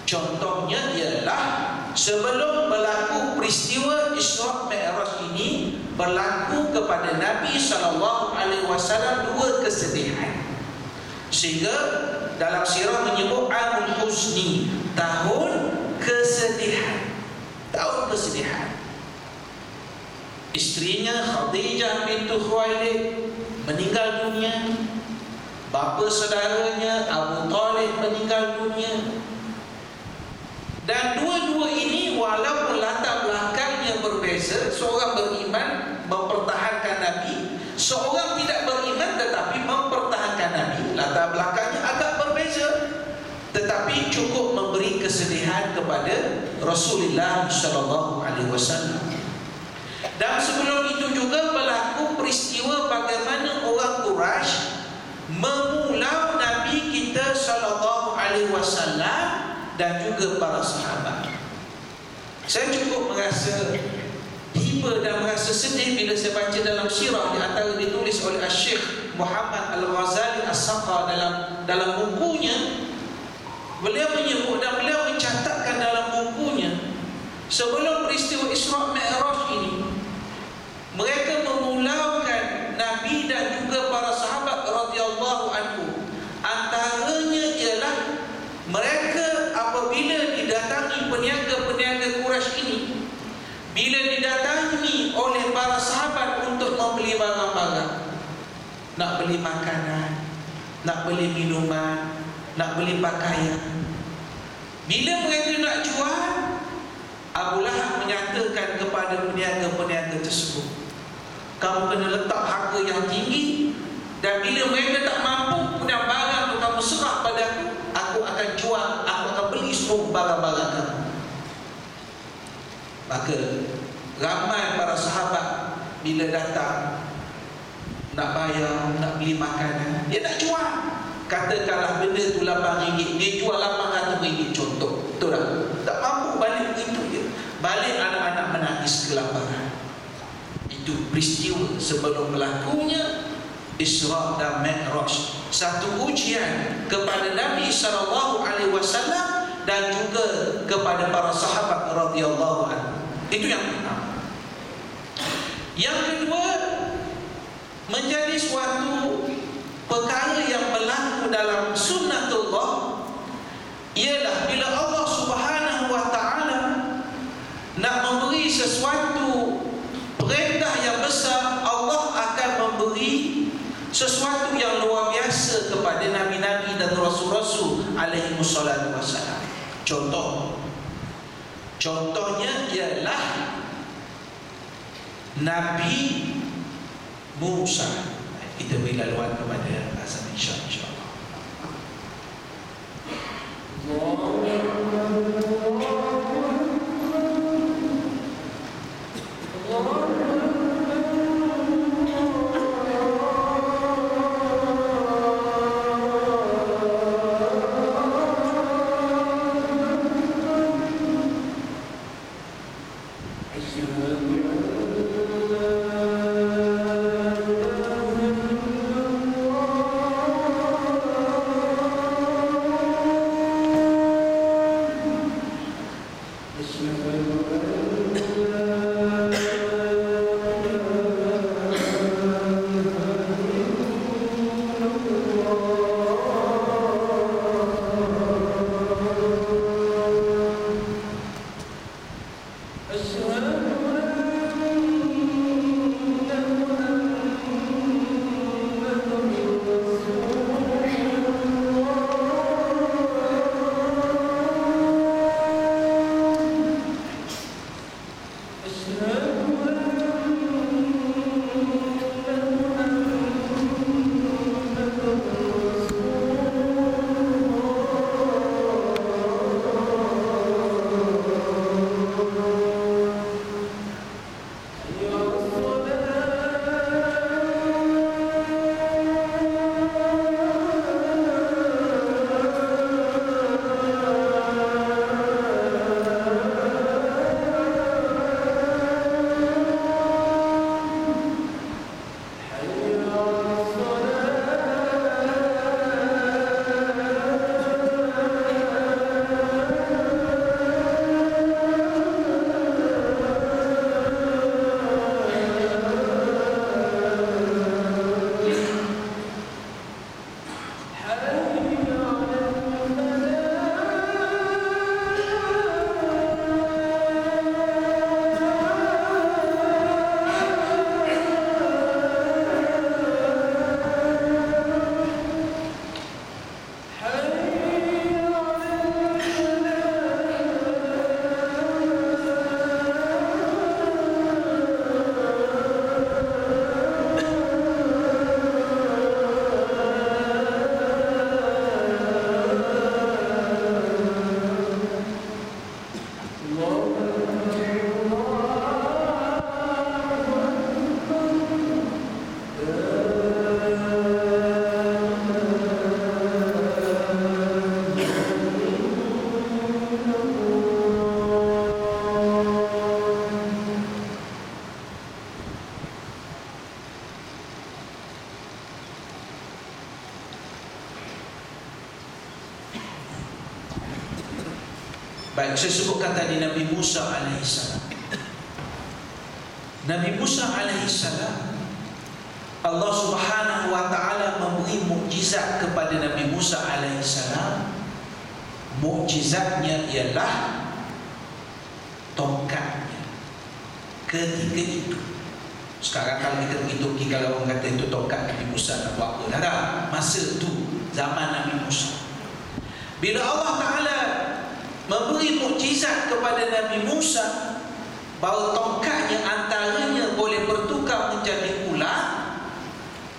Contohnya ialah sebelum berlaku peristiwa Isra Mi'raj ini, berlaku kepada Nabi SAW dua kesedihan. Sehingga dalam sirah menyebut Amul Huzni, tahun kesedihan. Tahun kesedihan. Isterinya Khadijah bintu Khuwailid meninggal dunia. Bapa saudaranya Abu Talib meninggal dunia. Dan dua-dua ini walaupun latar belakangnya berbeza, seorang beriman mempertahankan Nabi, seorang tidak beriman tetapi mempertahankan Nabi, latar belakangnya agak berbeza, tetapi cukup memberi kesedihan kepada Rasulullah SAW. Dan sebelum itu juga berlaku peristiwa bagaimana orang Quraisy memulau Nabi kita SAW dan juga para sahabat. Saya cukup merasa tiba dan merasa sedih bila saya baca dalam sirah di antara ditulis oleh Syekh Muhammad Al-Ghazali As-Saqa dalam bukunya. Beliau menyebut dan beliau mencatatkan dalam bukunya, sebelum peristiwa Isra Mi'raj ini, mereka memulaukan Nabi dan juga para sahabat radhiyallahu anhu. Antaranya ialah mereka apabila didatangi peniaga-peniaga Quraisy ini, bila didatangi oleh para sahabat untuk membeli barang-barang, nak beli makanan, nak beli minuman, nak beli pakaian, bila mereka nak jual, Abu Lahab menyatakan kepada peniaga-peniaga tersebut, kamu kena letak harga yang tinggi, dan bila mereka tak mampu punya barang tu kamu serah padaku, aku akan jual, aku akan beli semua barang-barang kamu. Maka ramai para sahabat bila datang nak bayar, nak beli makanan, dia nak jual. Katakanlah benda tu RM8, dia jual RM800 contoh. Betul tak? Tak mampu balik begitu je. Balik anak-anak menangis kelaparan. Itu peristiwa sebelum berlakunya Isra dan Mi'raj. Satu ujian kepada Nabi SAW dan juga kepada para sahabat radhiyallahu anhu. Itu yang pertama. Yang kedua, menjadi suatu perkara yang berlaku dalam sunnatullah ialah bila Allah Subhanahu wa ta'ala nak memberi sesuatu perintah yang besar, Allah akan memberi sesuatu yang luar biasa kepada nabi-nabi dan rasul-rasul alaihi wassalatu wassalam. Contohnya ialah Nabi Musa. Kita beri laluan kepada Hasan insya-Allah. Baik, saya sebutkan tadi Nabi Musa alaihissalam. Nabi Musa alaihissalam, Allah Subhanahu wa taala memberi mukjizat kepada Nabi Musa alaihissalam. Mukjizatnya ialah tongkatnya. Ketika itu, sekarang kalau kita pergi kalau orang kata itu tongkat Nabi Musa nak buat apa? Tak, masa itu zaman Nabi Musa. Bila Allah Ta'ala memberi mukjizat kepada Nabi Musa bahawa tongkatnya antaranya boleh bertukar menjadi ular,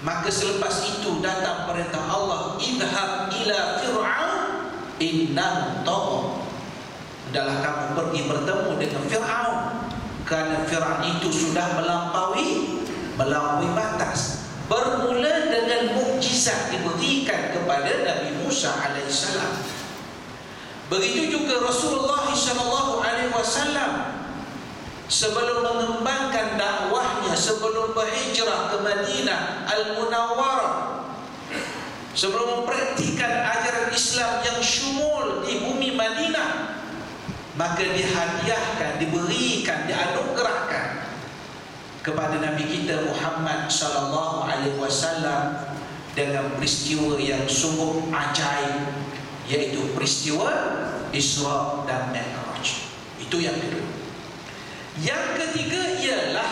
maka selepas itu datang perintah Allah, idhab ila fir'aun innahu tagha. Hendaklah kamu pergi bertemu dengan Fir'aun, kerana Fir'aun itu sudah melampaui batas. Bermula dengan mukjizat diberikan kepada Nabi Musa alaihissalam. Begitu juga Rasulullah sallallahu alaihi wasallam sebelum mengembangkan dakwahnya, sebelum berhijrah ke Madinah Al-Munawwarah, sebelum mempraktikkan ajaran Islam yang syumul di bumi Madinah, maka dihadiahkan, diberikan, dianugerahkan kepada Nabi kita Muhammad sallallahu alaihi wasallam dengan peristiwa yang sungguh ajaib, yaitu peristiwa Isra dan Mi'raj. Itu yang kedua. Yang ketiga ialah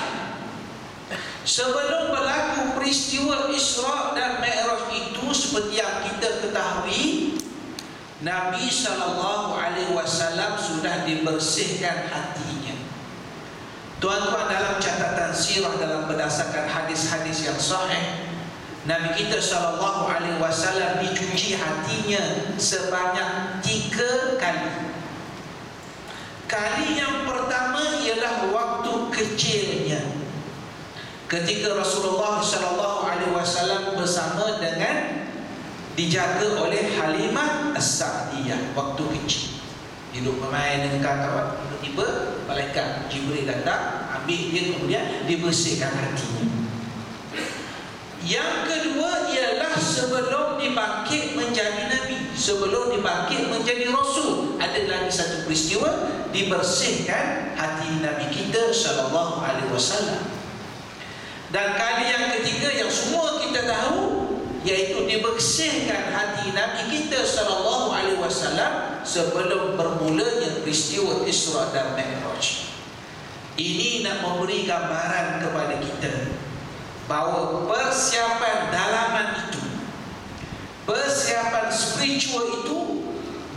sebelum berlaku peristiwa Isra dan Mi'raj itu, seperti yang kita ketahui, Nabi sallallahu alaihi wasallam sudah dibersihkan hatinya. Tuan-tuan, dalam catatan sirah, dalam berdasarkan hadis-hadis yang sahih, Nabi kita sallallahu alaihi wasallam dicuci hatinya sebanyak 3 kali. Kali yang pertama ialah waktu kecilnya, ketika Rasulullah sallallahu alaihi wasallam bersama dengan dijaga oleh Halimah As-Sa'diyah waktu kecil. Hidup bermain dengan kawan-kawan, tiba-tiba malaikat Jibril datang, ambil dia, kemudian dibersihkan hatinya. Yang kedua ialah sebelum dibangkit menjadi Nabi, sebelum dibangkit menjadi Rasul, ada lagi satu peristiwa, dibersihkan hati Nabi kita sallallahu alaihi wasallam. Dan kali yang ketiga yang semua kita tahu, yaitu dibersihkan hati Nabi kita sallallahu alaihi wasallam sebelum bermulanya peristiwa Isra dan Mi'raj. Ini nak memberi gambaran kepada kita bahawa persiapan dalaman itu, persiapan spiritual itu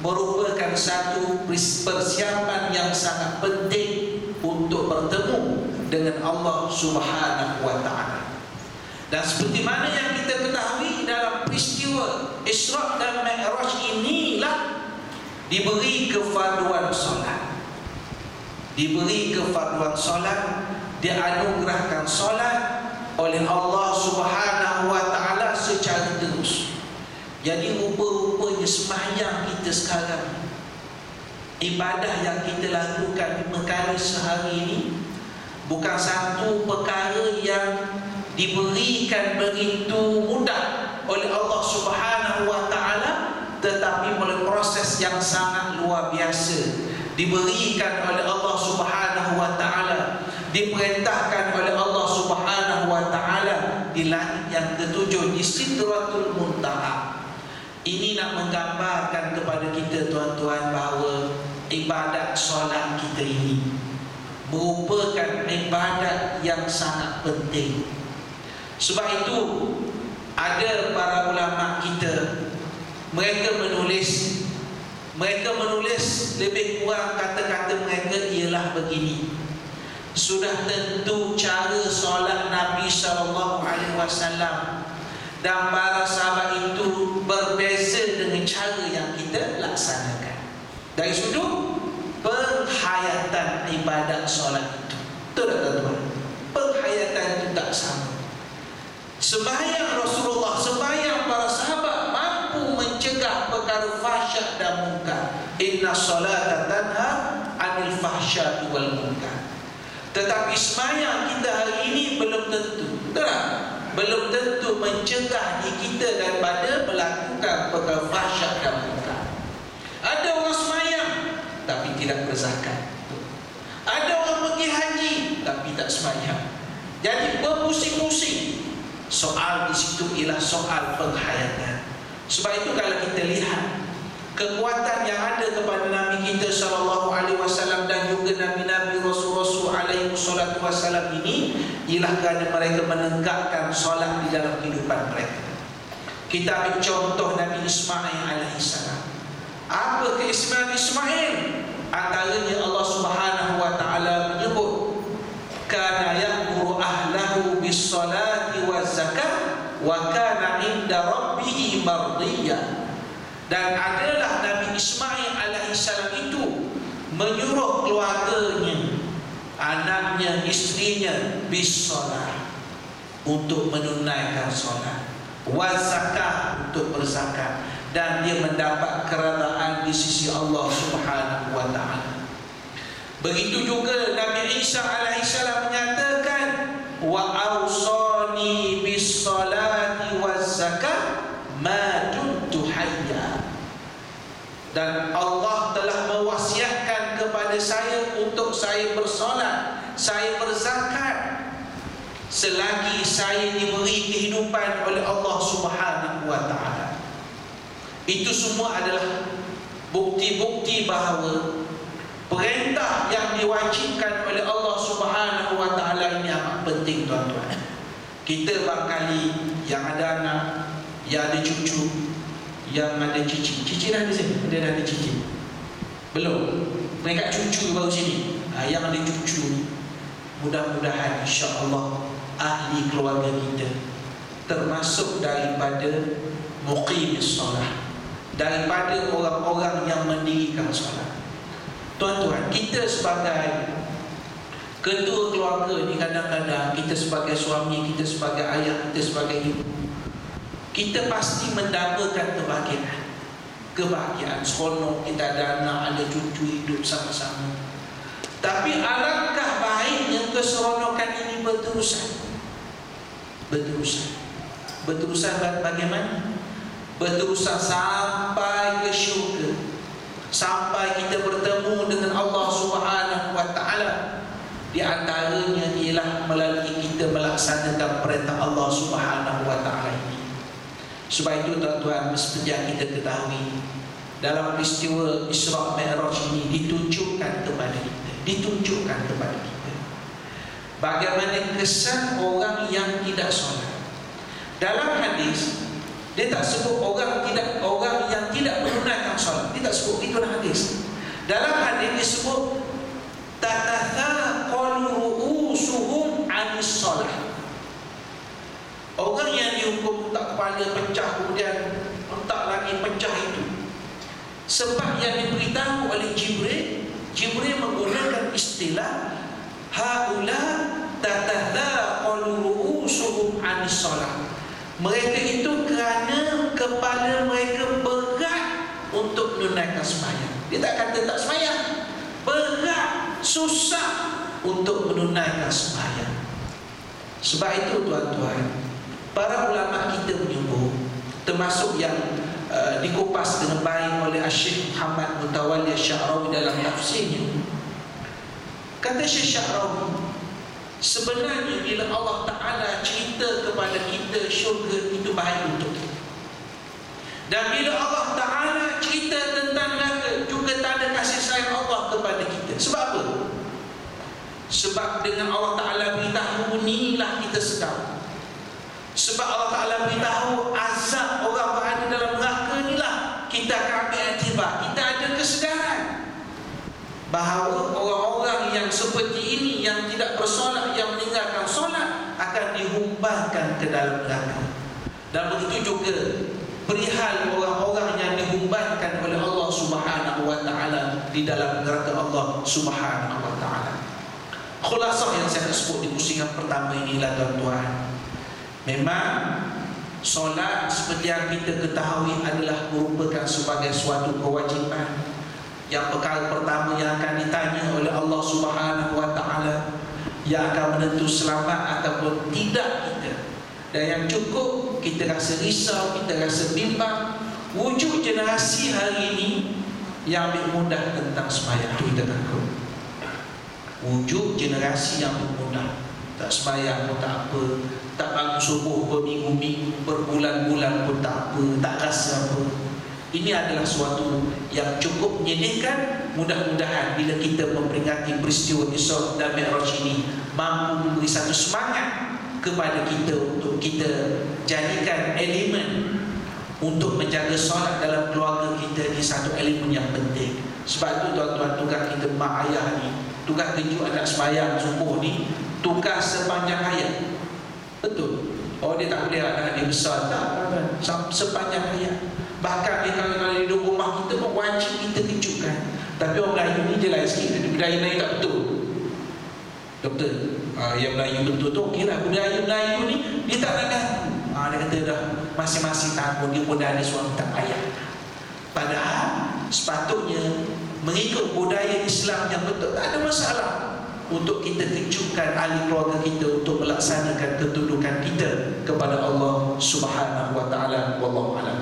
merupakan satu persiapan yang sangat penting untuk bertemu dengan Allah Subhanahu wa taala. Dan seperti mana yang kita ketahui, dalam peristiwa Isra dan Mi'raj inilah diberi kefarduan solat. Diberi kefarduan solat, dianugerahkan solat oleh Allah Subhanahu wa taala secara terus. Jadi rupa-rupanya sembahyang kita sekarang, ibadah yang kita lakukan 5 kali sehari ini, bukan satu perkara yang diberikan begitu mudah oleh Allah Subhanahu wa taala, tetapi melalui proses yang sangat luar biasa. Diberikan oleh Allah Subhanahu wa taala, diperintahkan oleh Allah Subhanahu wa taala di langit yang ketujuh, di Sidratul Muntaha. Ini nak menggambarkan kepada kita, tuan-tuan, bahawa ibadat solat kita ini merupakan ibadat yang sangat penting. Sebab itu ada para ulama kita, mereka menulis lebih kurang kata-kata mereka ialah begini: sudah tentu cara solat Nabi SAW dan para sahabat itu berbeza dengan cara yang kita laksanakan dari sudut penghayatan ibadat solat itu. Betul tak, tuan-tuan? Penghayatan itu tak sama. Sembahyang Rasulullah, sembahyang para sahabat mampu mencegah perkara fahsyat dan munkar. Inna salata tanha anil fahsyati wal munkar. Tetapi sembahyang kita hari ini belum tentu, betul tak? Belum tentu mencegah diri kita daripada melakukan perkara fahsyat dan munkar. Ada orang sembahyang tapi tidak tidak berzakat. Ada orang pergi haji tapi tak sembahyang. Jadi berpusing-pusing. Soal di situ ialah soal penghayatan. Sebab itu kalau kita lihat kekuatan yang ada kepada Nabi kita sallallahu alaihi wasallam dan juga nabi-nabi rasul-rasul alaihi wassalatu wassalam ini ialah kerana mereka menegakkan solat di dalam kehidupan mereka. Kita ambil contoh Nabi Ismail alaihi salam. Apa keistimewaan Ismail? Antaranya Allah Subhanahu wa taala menyebut kana ya'muru ahlahu bis-salati waz-zakat wa kana 'inda rabbih mardiyya. Dan adalah Nabi Ismail alaihissalam itu menyuruh keluarganya, anaknya, istrinya bis-salat, untuk menunaikan solat, waz-zakat, untuk berzakat, dan dia mendapat keredaan di sisi Allah Subhanahu wa taala. Begitu juga Nabi Isa alaihissalam menyatakan wa awsani bis-salati waz-zakat ma dumtu hayya. Dan Allah telah mewasiatkan kepada saya untuk saya bersolat, saya berzakat selagi saya diberi kehidupan oleh Allah Subhanahu wa taala. Itu semua adalah bukti-bukti bahawa perintah yang diwajibkan oleh Allah Subhanahu wa taala ini amat penting, tuan-tuan. Kita barangkali yang ada anak, yang ada cucu, yang ada cicit. Cicit dah ada sini? Ada cicit? Belum. Mereka cucu baru sini. Yang ada cucu, mudah-mudahan insya-Allah ahli keluarga kita termasuk daripada muqimis solat, daripada orang-orang yang mendirikan solat. Tuan-tuan, kita sebagai ketua keluarga ni, kadang-kadang kita sebagai suami, kita sebagai ayah, kita sebagai ibu, kita pasti mendambakan kebahagiaan, seronok kita ada anak, ada cucu, hidup sama-sama. Tapi alangkah baiknya keseronokan ini berterusan bagaimana? Berterusan sampai ke syurga, sampai kita bertemu dengan Allah Subhanahu wa taala. Di antaranya ialah melalui kita melaksanakan perintah Allah Subhanahu wa taala ini. Sebab itu tuan-tuan, seperti yang kita ketahui, dalam peristiwa Isra Mi'raj ini ditunjukkan kepada kita bagaimana kesan orang yang tidak solat. Dalam hadis dia tak sebut orang yang tidak menunaikan solat, dia tak sebut itu dalam hadis. Dalam hadis disebut tatathaqalu ru'usuhum 'anis solat. Orang yang dihukum tak kepala pecah, kemudian tak lagi pecah itu, sebab yang diberitahu oleh Jibril menggunakan istilah haula tatathaqalu ru'usuhum 'anis solat. Mereka itu kerana kepala mereka berat untuk menunaikan sembahyang. Dia tak kata tak sembahyang, berat, susah untuk menunaikan sembahyang. Sebab itu tuan-tuan, para ulama kita menyebut, termasuk yang dikupas dengan baik oleh Syekh Muhammad Mutawalli Sya'rawi dalam tafsirnya. Kata Syekh Sya'rawi, sebenarnya bila Allah Ta'ala cerita kepada kita syurga itu baik untuk kita, dan bila Allah Ta'ala cerita tentang neraka juga tanda kasih sayang Allah kepada kita. Sebab apa? Sebab dengan Allah Ta'ala beritahu, inilah kita sedang. Sebab Allah Ta'ala beritahu azab orang berada dalam neraka inilah, kita akan ambil iktibar, kita ada kesedaran bahawa orang-orang yang seperti ini, yang tidak bersolat, yang meninggalkan solat, akan dihumbankan ke dalam neraka. Dan begitu juga perihal orang-orang yang dihumbankan oleh Allah Subhanahu wa taala di dalam neraka Allah Subhanahu wa taala. Khulasah yang saya sebut di pusingan pertama inilah tuan-tuan, memang solat seperti yang kita ketahui adalah merupakan sebagai suatu kewajipan. Yang perkara pertama yang akan ditanya oleh Allah Subhanahu wa taala, yang akan menentu selamat ataupun tidak kita. Dan yang cukup kita rasa risau, kita rasa bimbang, wujud generasi hari ini yang ambil mudah tentang sembahyang tu kita takut. Wujud generasi yang ambil mudah, tak sembahyang pun tak apa, tak bangun subuh berminggu-minggu, berbulan-bulan pun tak apa, tak rasa apa. Ini adalah suatu yang cukup menyedihkan. Mudah-mudahan bila kita memperingati peristiwa Isra dan Mi'raj ini mampu memberi satu semangat kepada kita untuk kita jadikan elemen untuk menjaga solat dalam keluarga kita ni satu elemen yang penting. Sebab tu tuan-tuan, tugas kita mak ayah ni, tugas kejut anak sembahyang subuh ni, tugas sepanjang hayat. Betul. Oh dia tak boleh anak dia besar, tak, sepanjang hayat. Bahkan kalau di rumah kita pun wajib kita kejutkan. Tapi orang Melayu ni dia lain sikit, budaya Melayu tak betul. Doktor, yang Melayu betul tu okey lah. Budaya Melayu ni dia tak nak ganggu. Dia kata dah masing-masing tahun dia pun dah ada suami tak payah. Padahal sepatutnya mengikut budaya Islam yang betul, tak ada masalah untuk kita kejutkan ahli keluarga kita untuk melaksanakan ketundukan kita kepada Allah Subhanahu wa taala. Wallahu a'lam.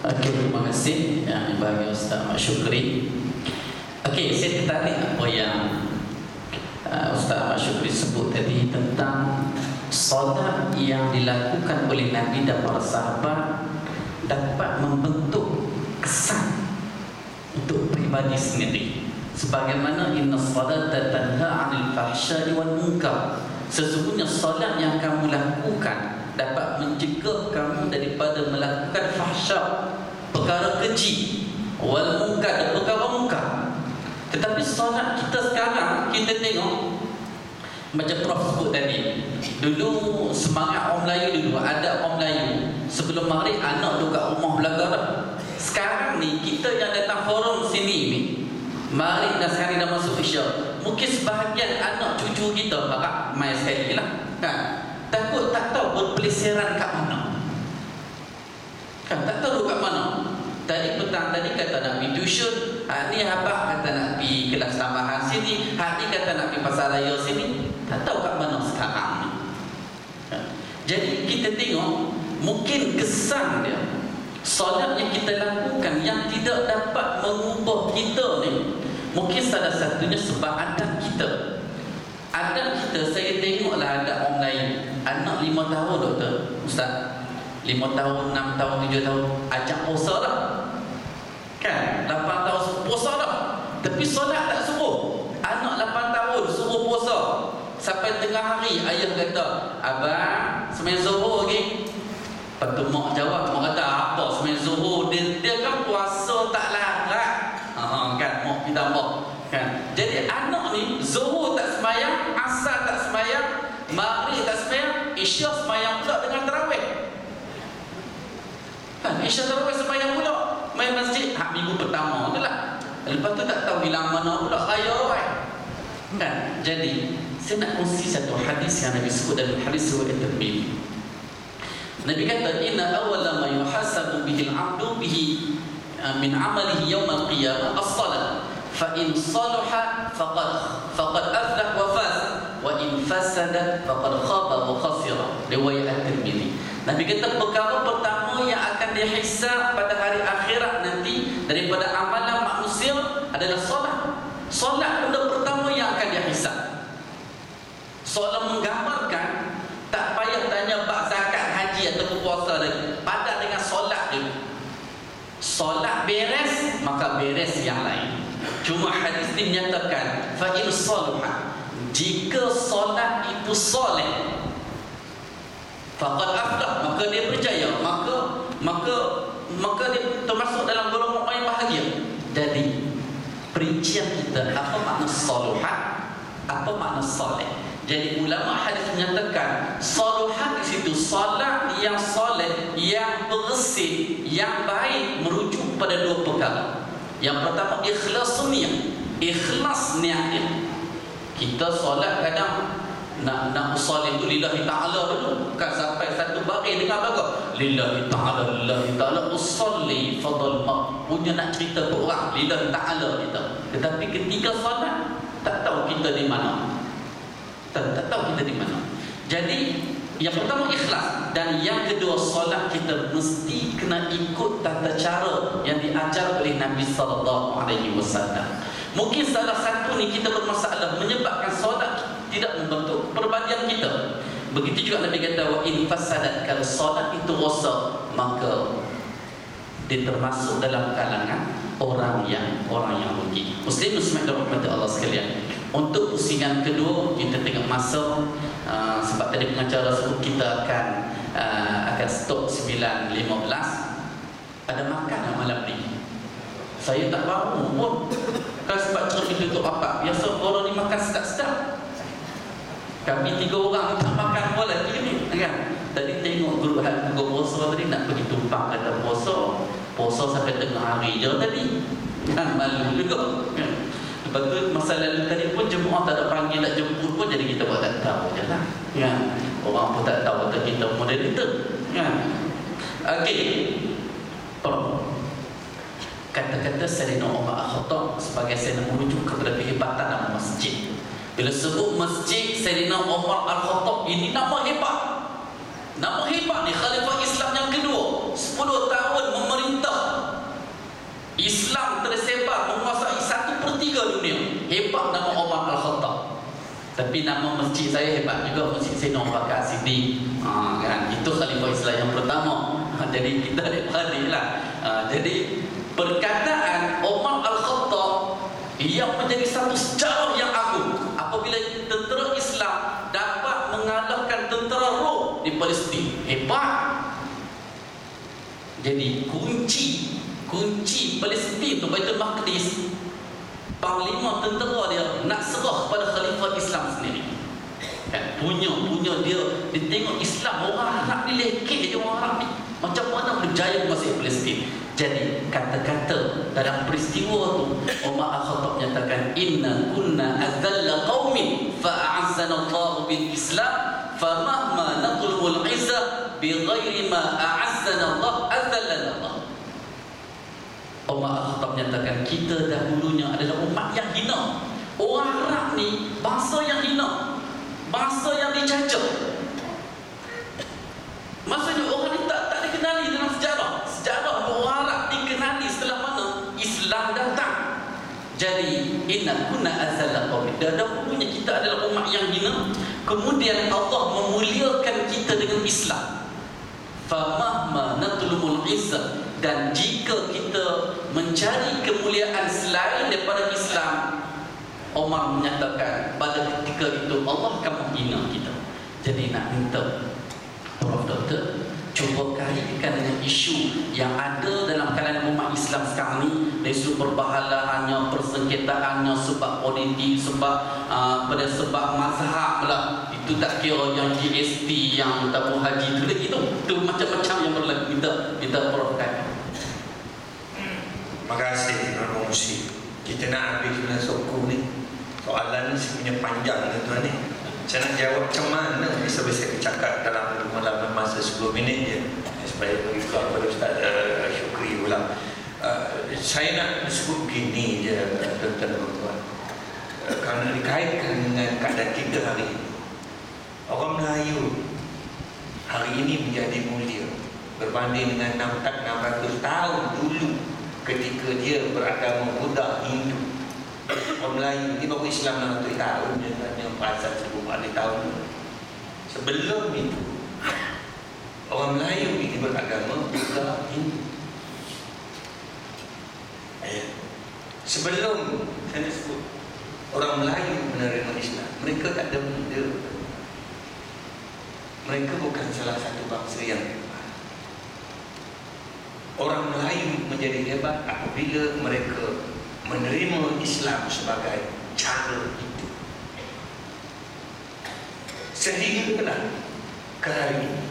Okey, terima kasih yang bagi Ustaz Ahmad Syukri. Okey, saya tertarik apa yang Ustaz Ahmad Syukri sebut tadi tentang solat yang dilakukan oleh Nabi dan para sahabat dapat membentuk kesan untuk pribadi sendiri. Sebagaimana inna salata tanha 'anil fahsya'i wal munkar. Sesungguhnya solat yang kamu lakukan dapat mencegah kamu daripada melakukan fahsya, perkara keji, wal munkar, dan perkara munkar. Tetapi solat kita sekarang, kita tengok macam Prof sebut tadi, dulu semangat orang Melayu, dulu ada orang Melayu sebelum maghrib anak duduk kat rumah belaga dah. Sekarang ni kita yang datang forum sini ni, maghrib dah sekarang dah masuk isyak, mungkin sebahagian anak cucu kita harap main sekali lah kan, takut tak tahu berpeliseran kat mana kan, tak tahu kat mana. Tadi petang tadi kata nak pergi tuition, hari ni abah kata nak pergi kelas tambahan sini, hari ni kata nak pergi pasar raya sini, tak tahu kat mana sekarang ni kan? Jadi kita tengok mungkin kesan dia solat yang kita lakukan yang tidak dapat mengubah kita ni, mungkin salah satunya sebab adat kita. Adat kita, saya tengoklah ada orang lain, anak 5 tahun doktor, Ustaz, 5 tahun, 6 tahun, 7 tahun ajak puasa dah kan, 8 tahun puasa dah, tapi solat tak suruh. Anak 8 tahun suruh puasa sampai tengah hari, ayah kata, abang semain zuhur lagi. Lepas tu mak jawab, mak kata apa semain zuhur, dia kan puasa tak larat kan, mak ditambah kan. Jadi anak ni zuhur tak sembahyang, asar tak sembahyang, maghrib tak sembahyang, isyak sembahyang pula dengan tarawih kan, isyak tarawih sembahyang pula, main masjid hak minggu pertama tu lah. Lepas tu tak tahu bila mana pula raya kan. Jadi saya nak kongsi satu hadis yang Nabi sebut dalam hadis riwayat Tirmidzi. Nabi kata, inna awwala ma yuhasabu bihi al-'abdu bihi min 'amalihi yawm al-qiyamah as-salat, fa in salaha faqad aflah wa faz, wa in fasada faqad khaba wa khasira. Riwayat Tirmidzi. Nabi kata perkara pertama yang akan dihisab pada hari akhirat nanti daripada amalan manusia adalah solat. Solat benda pertama yang akan dihisab. Solat menggambarkan tak payah tanya bab zakat, haji atau puasa lagi, padat dengan solat dulu. Solat beres, maka beres yang lain. Cuma hadis ini menyatakan fa in salaha, jika solat itu soleh, faqad aflah, maka dia berjaya, maka dia termasuk dalam golongan orang yang bahagia. Jadi perincian kita apa makna salahat, apa makna soleh. Jadi ulama hadis menyatakan salahat di situ solat yang soleh, yang bersih, yang baik, merujuk pada 2 perkara. Yang pertama ikhlas niat, ikhlas niat. Kita solat kadang nak usul itu lillahi ta'ala dulu kan, sampai satu bagi dengar bagus lillahi ta'ala usolli fadal mak, punya nak cerita ke orang lillahi ta'ala kita. Tetapi ketika solat tak tahu kita di mana, tak tahu kita di mana. Jadi Yang pertama ikhlas, dan yang kedua solat kita mesti kena ikut tata cara yang diajar oleh Nabi SAW. Mungkin salah satu ni kita bermasalah menyebabkan solat tidak membentuk perbadian kita. Begitu juga Nabi kata wa in fasadat, kalau solat itu rosak maka dia termasuk dalam kalangan orang yang rugi. Muslim muslimat dirahmati Allah sekalian. Untuk pusingan kedua kita tengok masa, sebab tadi pengacara sebut kita akan stop 9.15. Ada makan malam ni. Saya tak bangun pun. Kan sebab cermin tutup apa. Biasa orang ni makan sedap-sedap. Kami 3 orang tak makan pun lagi ni kan. Tadi tengok grup puasa tadi nak pergi tumpang kata puasa sampai tengah hari je tadi kan, malu juga kan. Lepas tu masa lalu tadi pun jemaah tak ada panggil nak jemput pun, jadi kita buat tak tahu je lah kan. Orang pun tak tahu kata kita moderator kan. Okey, kata-kata Sayyidina Umar Al-Khattab sebagai saya nak merujuk kepada kehebatan nama masjid. Bila sebut masjid Sayyidina Umar Al-Khattab, ini nama hebat. Nama hebat ni, Khalifah Islam yang kedua, 10 tahun memerintah. Islam tersebar menguasai 1/3 dunia. Hebat nama Umar Al-Khattab. Tapi nama masjid saya hebat juga, Masjid Sayyidina Abu Bakar Siddiq. Kan? Itu Khalifah Islam yang pertama. Jadi kita adik-adik lah. Jadi perkataan Umar Al-Khattab ia menjadi satu sejarah yang agung apabila tentera Islam dapat mengalahkan tentera Rom di Palestin. Hebat. Jadi kunci Palestin tu Baitul Maqdis, panglima tentera dia nak serah kepada Khalifah Islam sendiri kan. Punya dia tengok Islam, orang Arab ni lekeh je, orang Arab ni macam mana berjaya menguasai Palestin. Jadi kata-kata dalam peristiwa tu Umar Al-Khattab menyatakan inna kunna azalla qaumin fa'azzana Allah bil Islam famahma natlubul izzah bighairi ma a'azzana Allah azallana Allah. Umar Al-Khattab menyatakan kita dahulunya adalah umat yang hina. Orang Arab ni bangsa yang hina, bangsa yang dijajah. Maksudnya orang ni tak dikenali dalam sejarah. Sejarah orang Arab dikenali setelah mana Islam datang. Jadi inna kunna azalla qawmi, dahulunya kita adalah umat yang hina, kemudian Allah memuliakan kita dengan Islam. Famahma natlubul izzah, dan jika kita mencari kemuliaan selain daripada Islam, Umar menyatakan pada ketika itu Allah akan menghina kita. Jadi nak minta Prof. Doktor cuba kaitkan dengan isu yang ada dalam kalangan umat Islam sekarang ni, isu perbahalaannya, persengketaannya sebab politik, sebab mazhab lah. Itu tak kira yang GST, yang tabung haji itu macam-macam yang berlaku. Kita Prof kait. Terima kasih Tuan Musi. Kita nak habis dengan soku ni. Soalan ni sebenarnya panjang tuan ni. Saya nak jawab macam mana bisa-bisa bercakap dalam masa 10 minit je, supaya bagi kepada Ustaz Syukri ulang. Saya nak sebut begini je tuan-tuan, kerana dikaitkan dengan keadaan kita hari ini. Orang Melayu hari ini menjadi mulia berbanding dengan 600 tahun dulu ketika dia beragama Buddha, Hindu. Orang Melayu ni baru Islam 600 tahun je, yang pasal 10 tahun. Sebelum itu orang Melayu ini beragama Buddha, Hindu. Sebelum saya sebut orang Melayu menerima Islam, mereka tak ada benda. Mereka bukan salah satu bangsa yang hebat. Orang Melayu menjadi hebat apabila mereka menerima Islam sebagai cara hidup. Sehinggalah ke hari ini.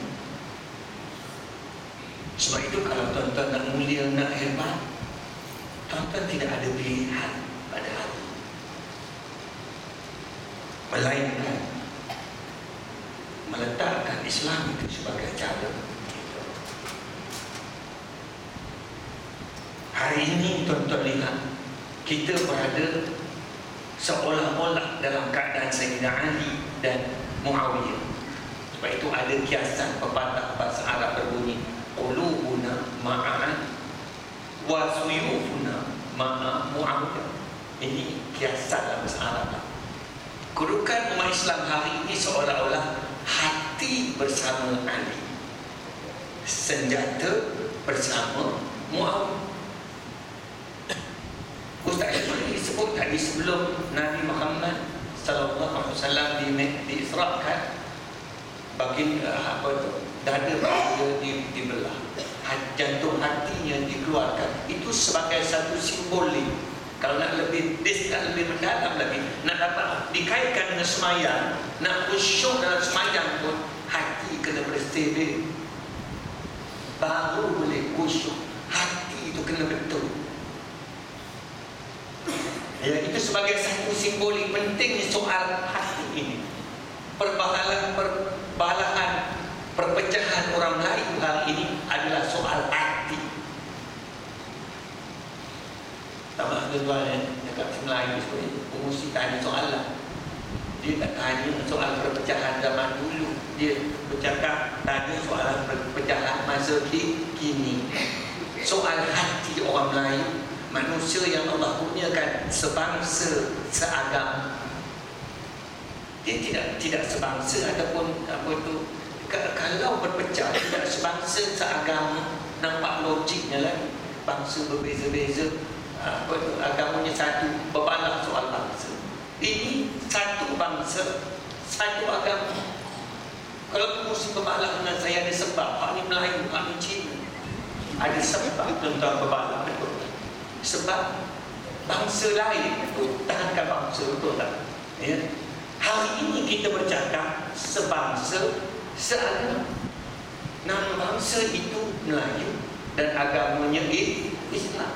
Sebab itu kalau tuan-tuan nak mulia, nak hebat, tuan-tuan tidak ada pilihan pada hari ini, melainkan meletakkan Islam itu sebagai cara hidup. Hari ini tuan-tuan lihat, kita berada seolah-olah dalam keadaan Sayyidina Ali dan Muawiyah. Sebab itu ada kiasan pepatah bahasa Arab berbunyi qulubuna ma'a wa suyufuna ma'a Muawiyah. Ini kiasan dalam bahasa Arab. Kedudukan umat Islam hari ini seolah-olah hati bersama Ali, senjata bersama Muawiyah. Ustaz Syukri sebut tadi sebelum Nabi Muhammad sallallahu alaihi wasallam diisrakan, baginda dada baginda dibelah, jantung hatinya dikeluarkan. Itu sebagai satu simbolik. Kalau nak lebih mendalam lagi, nak dapat dikaitkan dengan semayang, nak khusyuk dalam semayang pun hati kena bersih, baru boleh khusyuk. Hati itu kena betul. Ya, itu sebagai satu simbolik penting soal hati ini. Perbalahan perpecahan orang Melayu hari ini adalah soal hati. Sama tuan-tuan dekat Melayu sebenarnya pengusi tanya soalan. Dia tak tanya soal perpecahan zaman dulu. Dia bercakap tanya soalan perpecahan masa kini. Soal hati orang Melayu, manusia yang Allah kurniakan sebangsa, seagama. Dia tidak sebangsa ataupun apa itu. Kalau berpecah tidak sebangsa, seagama, nampak logiknya lagi. Bangsa berbeza-beza, apa itu, agamanya satu, berbalah soal bangsa. Ini satu bangsa, satu agama. Kalau mesti berbalah dengan saya ada sebab. Hak ni Melayu, hak ni Cina, ada sebab tentang berbalah, betul. Sebab bangsa lain tahankan bangsa, betul tak? Ya. Hari ini kita bercakap sebangsa, seagama. Nama bangsa itu Melayu dan agamanya Islam.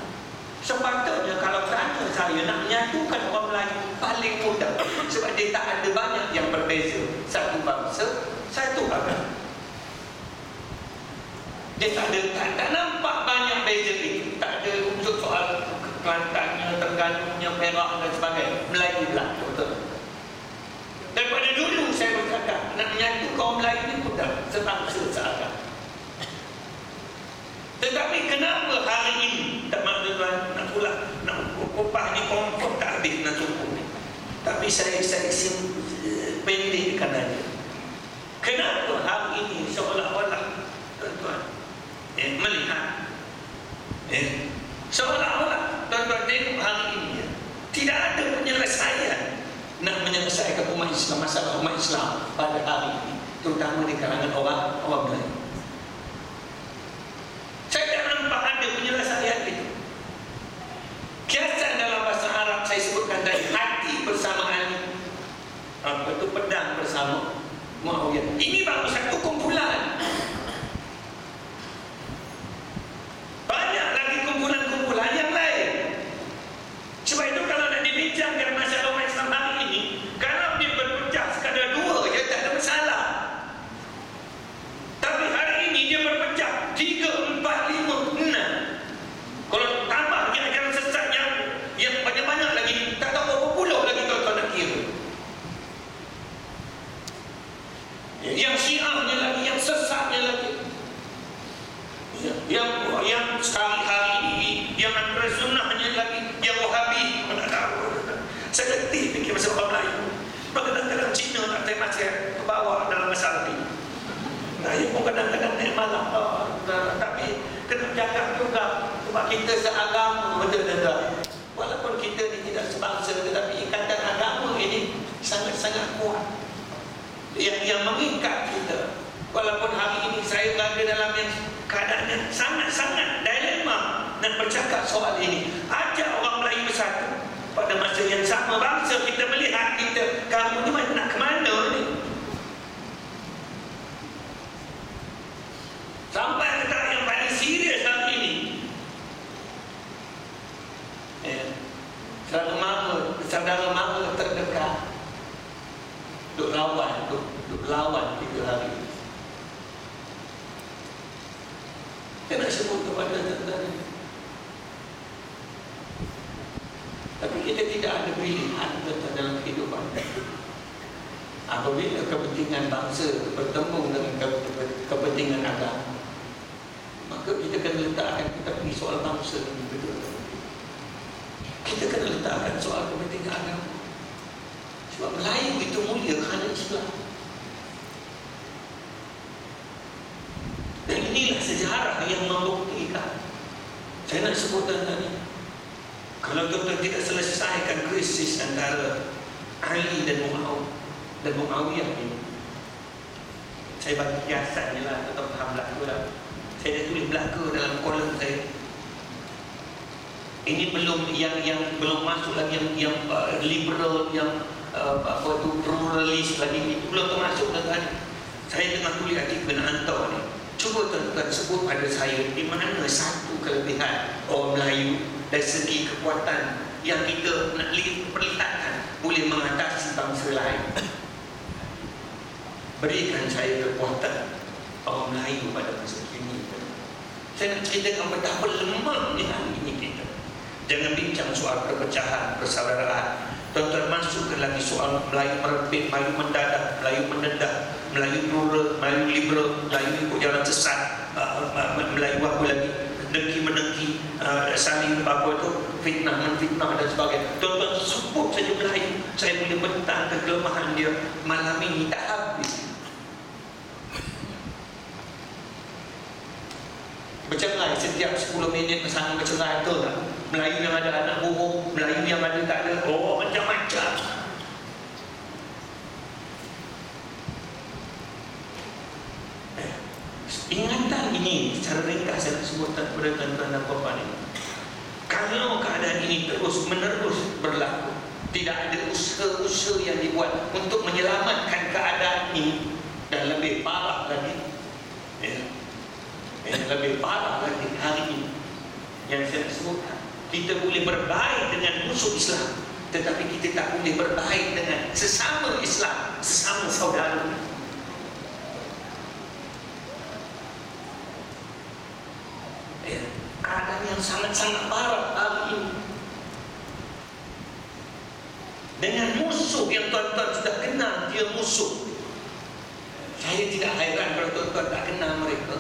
Sepatutnya kalau tanya saya nak menyatukan orang Melayu paling mudah, sebab dia tak ada banyak yang berbeza. Satu bangsa, satu agama. Dia tak nampak banyak beza itu. Tak ada untuk soal Kelantannya, Terengganu, Perak dan sebagainya. Melayu belah, betul. Daripada dulu saya bercakap nak menyatu kaum Melayu ini mudah, sebangsa, seagama. Tetapi kenapa hari ini tak maksud tuan nak pula nak kupah ni confirm tak habis nak cukup ni. Tapi saya pendekkan aja. Kenapa hari ini seolah-olah tuan-tuan melihat seolah-olah tuan-tuan tengok hari ini tidak ada penyelesaian nak menyelesaikan umat Islam, masalah umat Islam pada hari ini, terutama di kalangan orang Melayu. Saya tak nampak ada penyelesaian itu. Kiasan dalam bahasa Arab saya sebutkan tadi, hati bersama Ali, apa itu, pedang bersama Muawiyah. Ini baru satu kumpulan. Banyak lagi kumpulan-kumpulan yang lain. Sebab itu kalau nak dibincangkan masalah umat Islam hari ini, kalau dia berpecah sekadar dua je tak ada masalah. Tapi hari ini dia berpecah 3, 4, 5, 6. Kalau tambah ajaran sesat yang banyak-banyak lagi, tak tahu berapa puluh lagi tuan-tuan nak kira. Yang Syiahnya lagi, yang sesatnya lagi. Yang sekarang hari ini, yang antara sunnahnya lagi, yang Wahabi, mana tahu. Saya letih fikir pasal orang Melayu. Kadang-kadang Cina tak masih ke bawah dalam masalah ini. Saya pun kadang-kadang naik malam, tapi kena jaga juga sebab kita seagama, betul-betul. Walaupun kita ni tidak sebangsa, tetapi ikatan agama ini sangat-sangat kuat yang mengikat kita. Walaupun hari ini saya berada dalam keadaan yang sangat-sangat dilema nak bercakap soal ini. Ajak orang Melayu bersatu pada masa yang sama. Bangsa kita melihat kita, kamu ni nak ke mana ni? Sampai ke tahap yang paling serius hari ini. Saudara mara terdekat duk lawan kita hari ini. Saya nak sebut kepada tentara, tapi kita tidak ada pilihan dalam kehidupan. Apabila kepentingan bangsa bertemu dengan kepentingan agama, maka kita kena letakkan kita pergi soal bangsa ini betul. Kita kena letakkan soal kepentingan agama. Sebab Melayu itu mulia kerana Islam. Dan inilah sejarah yang membuktikan. Saya nak sebutkan tadi, kalau tuan-tuan tidak selesaikan krisis antara Ali dan Muawiyah ini, saya bagi kiasan je lah, tuan-tuan faham belaka lah. Saya dah tulis belaka dalam kolom saya. Ini belum yang belum masuk lagi yang liberal, yang apa tu pluralis lagi, itu belum termasuk tadi. Saya tengah tulis artikel nak hantar ni. Cuba tuan-tuan sebut pada saya di mana satu kelebihan orang Melayu dari segi kekuatan yang kita nak perlihatkan boleh mengatasi bangsa lain. Berikan saya kekuatan orang Melayu pada masa kini. Saya nak ceritakan betapa lemahnya hari ini kita. Jangan bincang soal perpecahan, persaudaraan. Tuan-tuan masukkan lagi soal Melayu merepit, Melayu mendadak, Melayu mendedah, Melayu plural, Melayu liberal, Melayu ikut jalan sesat, Melayu apa lagi, dengki-mendengki, saling apa itu, fitnah-menfitnah dan sebagainya. Tuan-tuan sebut saja Melayu, saya boleh bentang kelemahan dia malam ini tak habis. Bercerai setiap 10 minit pasangan bercerai, betul tak? Melayu yang ada anak bohong, Melayu yang ada tak ada, oh macam-macam. Ingatan ini secara ringkas saya nak sebutkan kepada tuan-tuan dan puan-puan ini. Kalau keadaan ini terus menerus berlaku, tidak ada usaha-usaha yang dibuat untuk menyelamatkan keadaan ini, dan lebih parah lagi, lebih parah lagi hari ini yang saya sebutkan, kita boleh berbaik dengan musuh Islam, tetapi kita tak boleh berbaik dengan sesama Islam, sesama saudara. Keadaan yang sangat-sangat parah hari ini. Dengan musuh yang tuan-tuan sudah kenal, dia musuh. Saya tidak heran kalau tuan-tuan tak kenal mereka.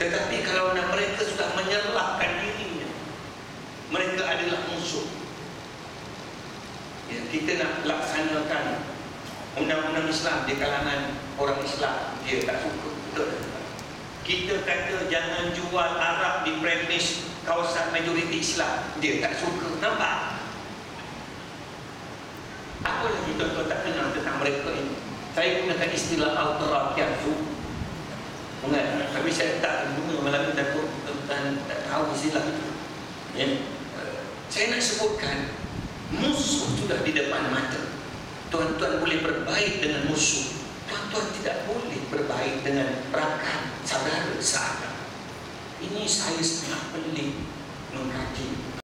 Tetapi kalau mereka sudah menyerahkan dirinya, mereka adalah musuh. Ya, kita nak laksanakan undang-undang Islam di kalangan orang Islam, dia tak suka. Betul. Kita kata jangan jual Arab di premis kawasan majoriti Islam, dia tak suka. Nampak? Apa lagi tuan-tuan tak kenal tentang mereka ini? Saya gunakan istilah alterakiansu. Tapi saya tak guna malam takut dan tak tahu istilah itu. Ya. Saya nak sebutkan musuh sudah di depan mata. Tuan-tuan boleh berbaik dengan musuh, tuan-tuan tidak boleh berbaik dengan rakan, saudara, sahabat. Ini saya setengah pelik mengkaji